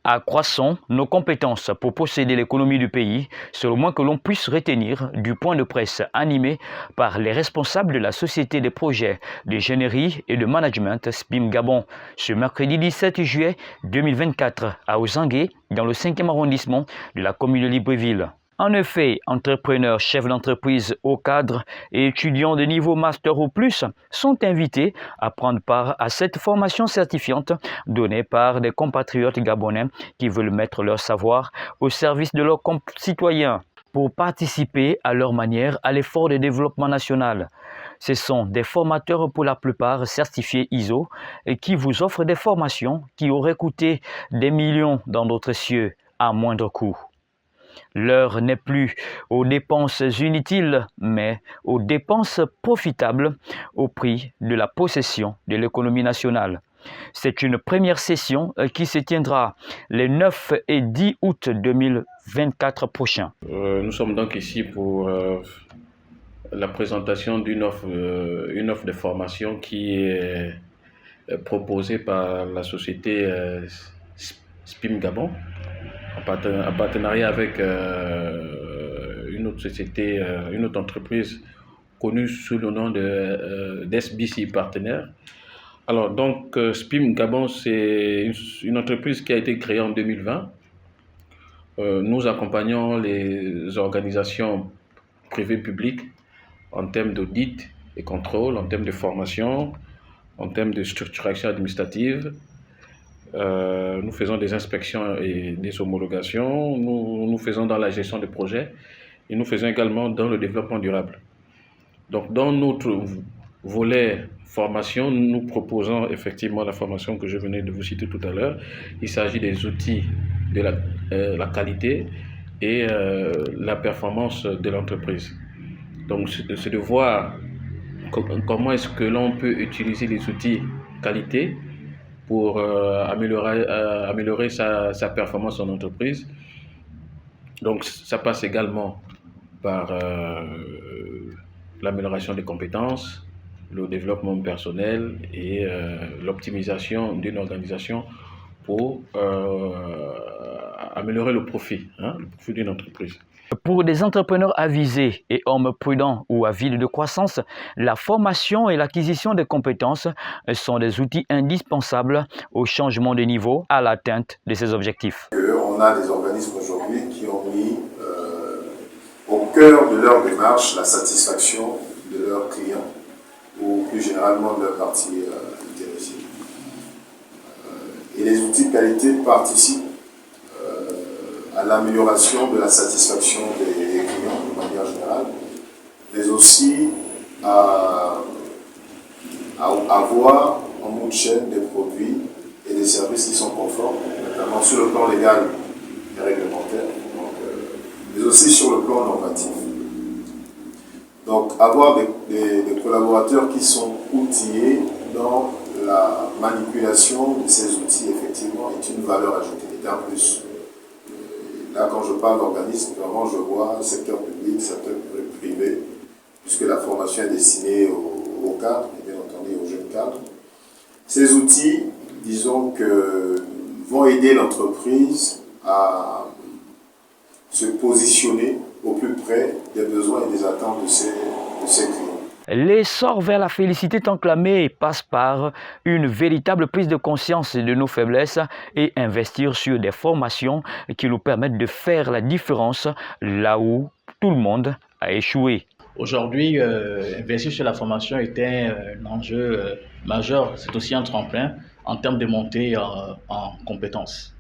Accroissons nos compétences pour posséder l'économie du pays, c'est le moins que l'on puisse retenir du point de presse animé par les responsables de la Société des projets d'ingénierie et de management SPIM Gabon ce mercredi 17 juillet 2024 à Ozangué, dans le 5e arrondissement de la commune de Libreville. En effet, entrepreneurs, chefs d'entreprise hauts cadres et étudiants de niveau master ou plus sont invités à prendre part à cette formation certifiante donnée par des compatriotes gabonais qui veulent mettre leur savoir au service de leurs concitoyens pour participer à leur manière à l'effort de développement national. Ce sont des formateurs pour la plupart certifiés ISO et qui vous offrent des formations qui auraient coûté des millions dans d'autres cieux à moindre coût. L'heure n'est plus aux dépenses inutiles, mais aux dépenses profitables au prix de la possession de l'économie nationale. C'est une première session qui se tiendra les 9 et 10 août 2024 prochains. Nous sommes donc ici pour la présentation d'une offre de formation qui est proposée par la société SPIM Gabon, en partenariat avec une autre société, une autre entreprise connue sous le nom d'SBC Partenaires. Alors donc SPIM Gabon, c'est une entreprise qui a été créée en 2020. Nous accompagnons les organisations privées publiques en termes d'audit et contrôle, en termes de formation, en termes de structuration administrative. Nous faisons des inspections et des homologations, nous faisons dans la gestion de projets et nous faisons également dans le développement durable. Donc dans notre volet formation, nous proposons effectivement la formation que je venais de vous citer tout à l'heure. Il s'agit des outils de la qualité et la performance de l'entreprise. Donc c'est de voir comment est-ce que l'on peut utiliser les outils qualité pour améliorer sa performance en entreprise. Donc ça passe également par l'amélioration des compétences, le développement personnel et l'optimisation d'une organisation pour améliorer le profit d'une entreprise. Pour des entrepreneurs avisés et hommes prudents ou avides de croissance, la formation et l'acquisition des compétences sont des outils indispensables au changement de niveau à l'atteinte de ces objectifs. On a des organismes aujourd'hui qui ont mis au cœur de leur démarche la satisfaction de leurs clients ou plus généralement de leur partie intéressée. Et les outils de qualité participent à l'amélioration de la satisfaction des clients de manière générale, mais aussi à avoir en bout de chaîne des produits et des services qui sont conformes, notamment sur le plan légal et réglementaire, mais aussi sur le plan normatif. Donc avoir des collaborateurs qui sont outillés dans la manipulation de ces outils, effectivement, est une valeur ajoutée, et en plus. Là, quand je parle d'organisme, vraiment, je vois secteur public, secteur privé, puisque la formation est destinée aux cadres, et bien entendu aux jeunes cadres. Ces outils, disons que, vont aider l'entreprise à se positionner au plus près des besoins et des attentes de ses clients. L'essor vers la félicité tant clamée passe par une véritable prise de conscience de nos faiblesses et investir sur des formations qui nous permettent de faire la différence là où tout le monde a échoué. Aujourd'hui, investir sur la formation était un enjeu majeur. C'est aussi un tremplin en termes de montée en compétences.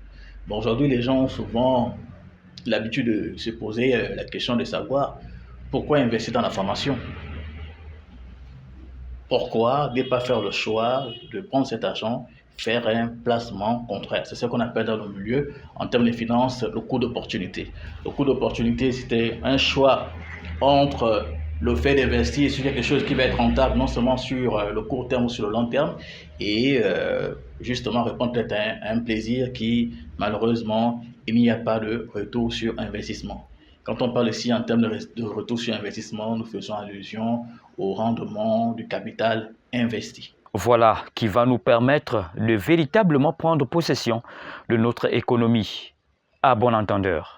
Bon, aujourd'hui, les gens ont souvent l'habitude de se poser la question de savoir pourquoi investir dans la formation. Pourquoi ne pas faire le choix de prendre cet argent, faire un placement contraire? C'est ce qu'on appelle dans le milieu, en termes de finances, le coût d'opportunité. Le coût d'opportunité, c'était un choix entre le fait d'investir sur quelque chose qui va être rentable, non seulement sur le court terme ou sur le long terme, et justement répondre peut-être à un plaisir qui, malheureusement, il n'y a pas de retour sur investissement. Quand on parle ici en termes de retour sur investissement, nous faisons allusion au rendement du capital investi. Voilà qui va nous permettre de véritablement prendre possession de notre économie. À bon entendeur.